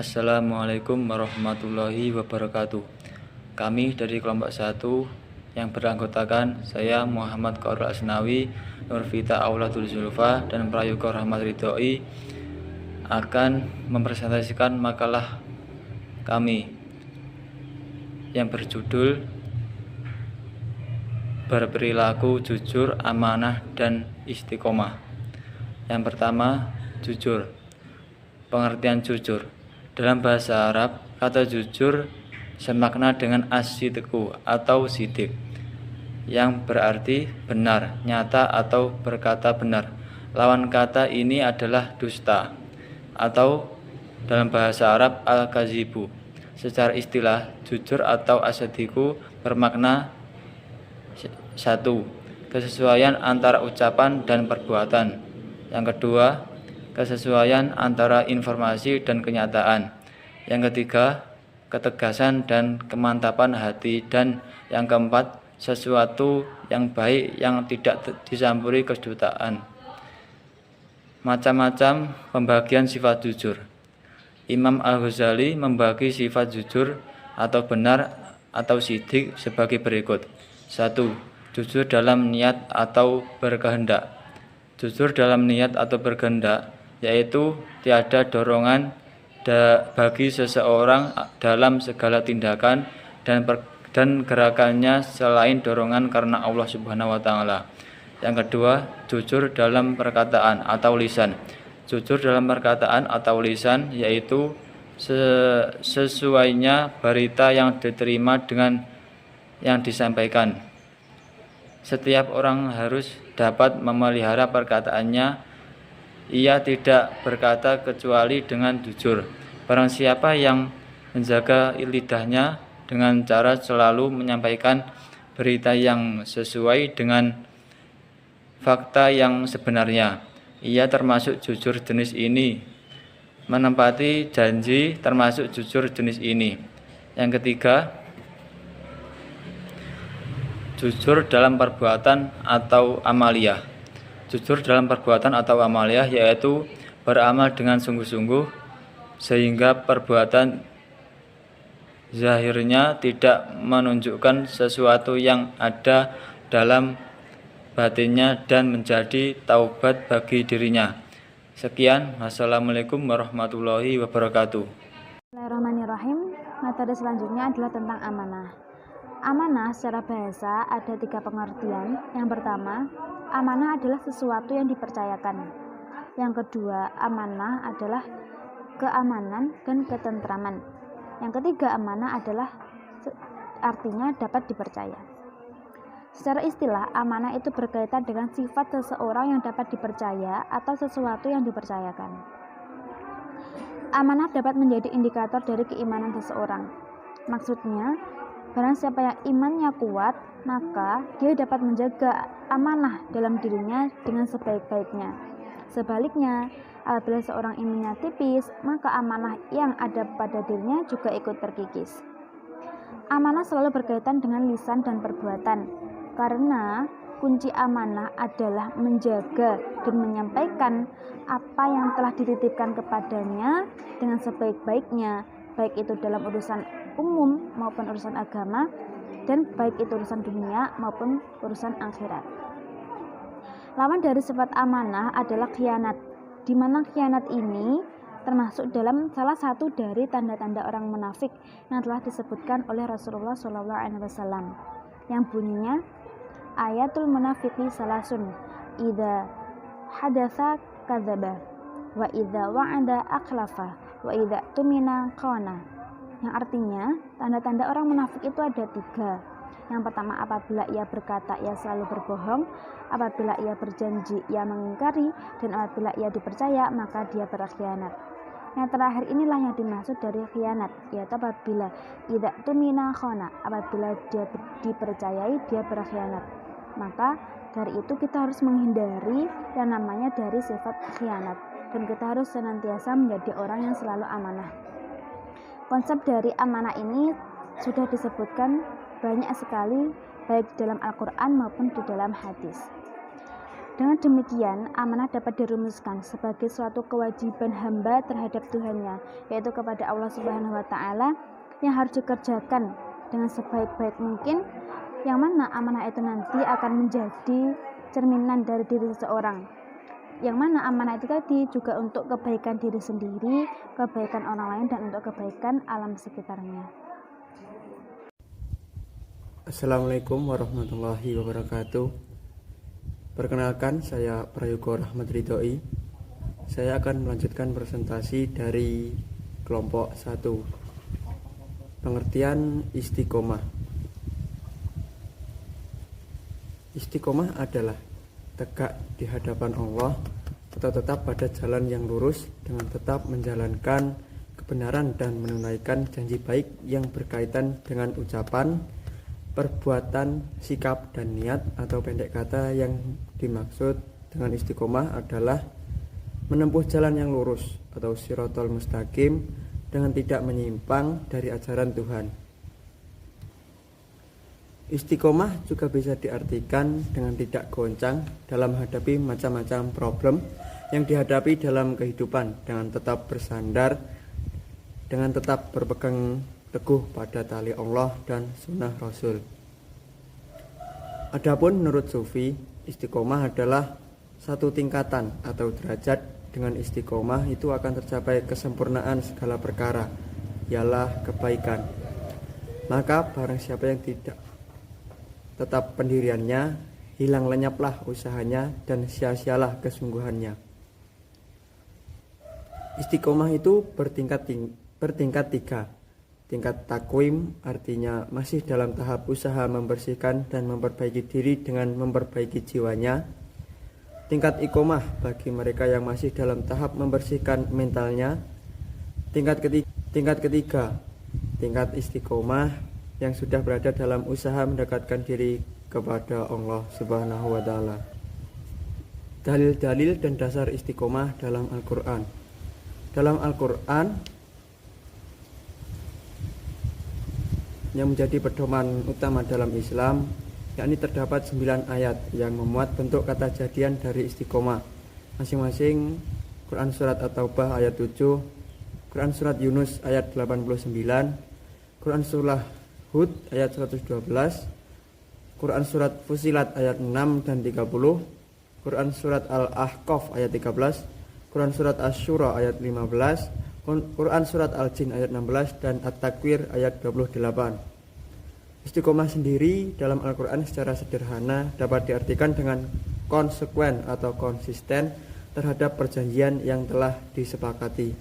Assalamualaikum warahmatullahi wabarakatuh. Kami dari kelompok 1 yang beranggotakan saya Muhammad Qaurul Asnawi, Nurvita Aulatul Zulfa, dan Prayoga Rahmat Ridhoi akan mempresentasikan makalah kami yang berjudul Berperilaku jujur, amanah, dan istiqomah. Yang pertama, jujur. Pengertian jujur. Dalam bahasa Arab, kata jujur semakna dengan as-sidqu atau sidik, yang berarti benar, nyata, atau berkata benar. Lawan kata ini adalah dusta, atau dalam bahasa Arab al-kazibu. Secara istilah, jujur atau as-sidqu bermakna 1. Kesesuaian antara ucapan dan perbuatan. Yang kedua, kesesuaian antara informasi dan kenyataan. Yang ketiga, ketegasan dan kemantapan hati. Dan yang keempat, sesuatu yang baik yang tidak dicampuri kedutaan. Macam-macam pembagian sifat jujur. Imam Al-Ghazali membagi sifat jujur atau benar atau sidik sebagai berikut. 1. Jujur dalam niat atau berkehendak. Jujur dalam niat atau berkehendak yaitu tiada dorongan bagi seseorang dalam segala tindakan dan gerakannya selain dorongan karena Allah Subhanahu wa taala. Yang kedua, jujur dalam perkataan atau lisan. Jujur dalam perkataan atau lisan yaitu sesuainya berita yang diterima dengan yang disampaikan. Setiap orang harus dapat memelihara perkataannya. Ia tidak berkata kecuali dengan jujur. Barang siapa yang menjaga lidahnya dengan cara selalu menyampaikan berita yang sesuai dengan fakta yang sebenarnya, ia termasuk jujur jenis ini. Menempati janji termasuk jujur jenis ini. Yang ketiga, jujur dalam perbuatan atau amaliyah. Jujur dalam perbuatan atau amaliyah yaitu beramal dengan sungguh-sungguh sehingga perbuatan zahirnya tidak menunjukkan sesuatu yang ada dalam batinnya dan menjadi taubat bagi dirinya. Sekian, wassalamualaikum warahmatullahi wabarakatuh. Bismillahirrahmanirrahim. Materi selanjutnya adalah tentang amanah. Amanah secara bahasa ada 3 pengertian. Yang pertama, amanah adalah sesuatu yang dipercayakan. Yang kedua, amanah adalah keamanan dan ketentraman. Yang ketiga, amanah adalah artinya dapat dipercaya. Secara istilah, amanah itu berkaitan dengan sifat seseorang yang dapat dipercaya atau sesuatu yang dipercayakan. Amanah dapat menjadi indikator dari keimanan seseorang. Maksudnya, barang siapa yang imannya kuat, maka dia dapat menjaga amanah dalam dirinya dengan sebaik-baiknya. Sebaliknya, apabila seorang imannya tipis, maka amanah yang ada pada dirinya juga ikut terkikis. Amanah selalu berkaitan dengan lisan dan perbuatan, karena kunci amanah adalah menjaga dan menyampaikan apa yang telah dititipkan kepadanya dengan sebaik-baiknya, baik itu dalam urusan umum maupun urusan agama, dan baik itu urusan dunia maupun urusan akhirat. Lawan dari sifat amanah adalah khianat, di mana khianat ini termasuk dalam salah satu dari tanda-tanda orang munafik yang telah disebutkan oleh Rasulullah SAW, yang bunyinya ayatul munafiqi salasun, idza hadatsa kadzaba, wa idza wa'ada akhlafa, wa idza tumina khana. Yang artinya, tanda-tanda orang munafik itu ada 3. Yang pertama, apabila ia berkata, ia selalu berbohong. Apabila ia berjanji, ia mengingkari. Dan apabila ia dipercaya, maka dia berkhianat. Yang terakhir inilah yang dimaksud dari khianat, yaitu apabila idza tumina khana, apabila dia dipercayai, dia berkhianat. Maka dari itu kita harus menghindari yang namanya dari sifat khianat. Dan kita harus senantiasa menjadi orang yang selalu amanah. Konsep dari amanah ini sudah disebutkan banyak sekali baik dalam Al-Quran maupun di dalam hadis. Dengan demikian, amanah dapat dirumuskan sebagai suatu kewajiban hamba terhadap Tuhannya, yaitu kepada Allah Subhanahu wa Ta'ala, yang harus dikerjakan dengan sebaik-baik mungkin, yang mana amanah itu nanti akan menjadi cerminan dari diri seseorang, yang mana amanah itu tadi juga untuk kebaikan diri sendiri, kebaikan orang lain, dan untuk kebaikan alam sekitarnya. Assalamualaikum warahmatullahi wabarakatuh. Perkenalkan, saya Prayogo Rahmat Ridhoi. Saya akan melanjutkan presentasi dari kelompok 1. Pengertian istiqomah. Istiqomah adalah tegak di hadapan Allah atau tetap pada jalan yang lurus dengan tetap menjalankan kebenaran dan menunaikan janji baik yang berkaitan dengan ucapan, perbuatan, sikap, dan niat. Atau pendek kata, yang dimaksud dengan istiqomah adalah menempuh jalan yang lurus atau shirathul mustaqim dengan tidak menyimpang dari ajaran Tuhan. Istiqomah juga bisa diartikan dengan tidak goncang dalam menghadapi macam-macam problem yang dihadapi dalam kehidupan, dengan tetap bersandar, dengan tetap berpegang teguh pada tali Allah dan sunnah Rasul. Adapun menurut Sufi, istiqomah adalah satu tingkatan atau derajat. Dengan istiqomah itu akan tercapai kesempurnaan segala perkara, ialah kebaikan. Maka barang siapa yang tidak tetap pendiriannya, hilang lenyaplah usahanya dan sia-sialah kesungguhannya. Istiqomah itu bertingkat 3. Tingkat takwim artinya masih dalam tahap usaha membersihkan dan memperbaiki diri dengan memperbaiki jiwanya. Tingkat iqomah bagi mereka yang masih dalam tahap membersihkan mentalnya. Tingkat ketiga, tingkat istiqomah yang sudah berada dalam usaha mendekatkan diri kepada Allah Subhanahu wa Ta'ala. Dalil-dalil dan dasar istiqomah dalam Al-Quran. Dalam Al-Quran yang menjadi pedoman utama dalam Islam, yakni terdapat 9 ayat yang memuat bentuk kata jadian dari istiqomah, masing-masing Quran Surat At-Taubah ayat 7, Quran Surat Yunus ayat 89, Quran Surah Hud ayat 112, Quran Surat Fusilat ayat 6 dan 30, Quran Surat Al-Ahqaf ayat 13, Quran Surat Asy-Syura ayat 15, Quran Surat Al-Jin ayat 16, dan At-Takwir ayat 28. Istiqomah sendiri dalam Al-Quran secara sederhana dapat diartikan dengan konsekuen atau konsisten terhadap perjanjian yang telah disepakati.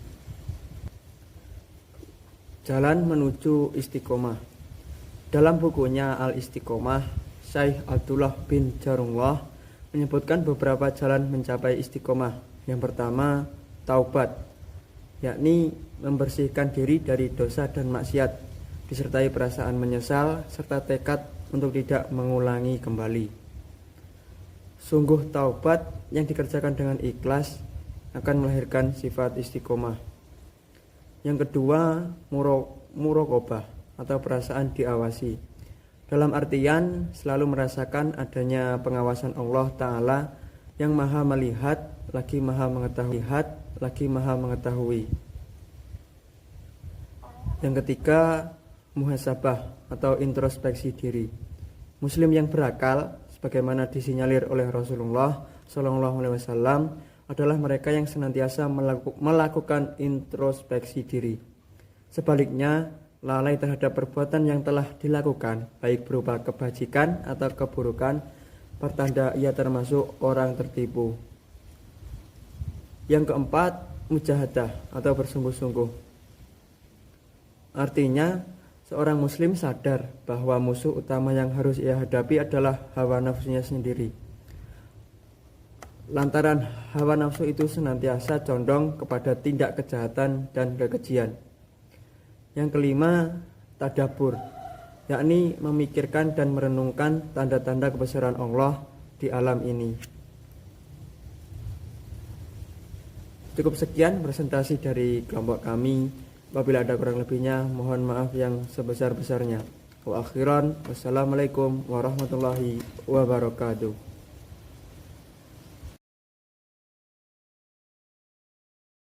Jalan menuju istiqomah. Dalam bukunya Al-Istiqomah, Syekh Abdullah bin Jarungwah menyebutkan beberapa jalan mencapai istiqomah. Yang pertama, taubat, yakni membersihkan diri dari dosa dan maksiat, disertai perasaan menyesal serta tekad untuk tidak mengulangi kembali. Sungguh taubat yang dikerjakan dengan ikhlas akan melahirkan sifat istiqomah. Yang kedua, muraqabah atau perasaan diawasi, dalam artian selalu merasakan adanya pengawasan Allah Ta'ala yang maha melihat lagi maha mengetahui. Yang ketiga, muhasabah atau introspeksi diri. Muslim yang berakal, sebagaimana disinyalir oleh Rasulullah SAW, adalah mereka yang senantiasa melakukan introspeksi diri. Sebaliknya, lalai terhadap perbuatan yang telah dilakukan, baik berupa kebajikan atau keburukan, pertanda ia termasuk orang tertipu. Yang keempat, mujahadah atau bersungguh-sungguh. Artinya, seorang muslim sadar bahwa musuh utama yang harus ia hadapi adalah hawa nafsunya sendiri. Lantaran hawa nafsu itu senantiasa condong kepada tindak kejahatan dan kekejian. Yang kelima, tadabbur, yakni memikirkan dan merenungkan tanda-tanda kebesaran Allah di alam ini. Cukup sekian presentasi dari kelompok kami. Apabila ada kurang lebihnya, mohon maaf yang sebesar-besarnya. Wa akhiran, wassalamualaikum warahmatullahi wabarakatuh.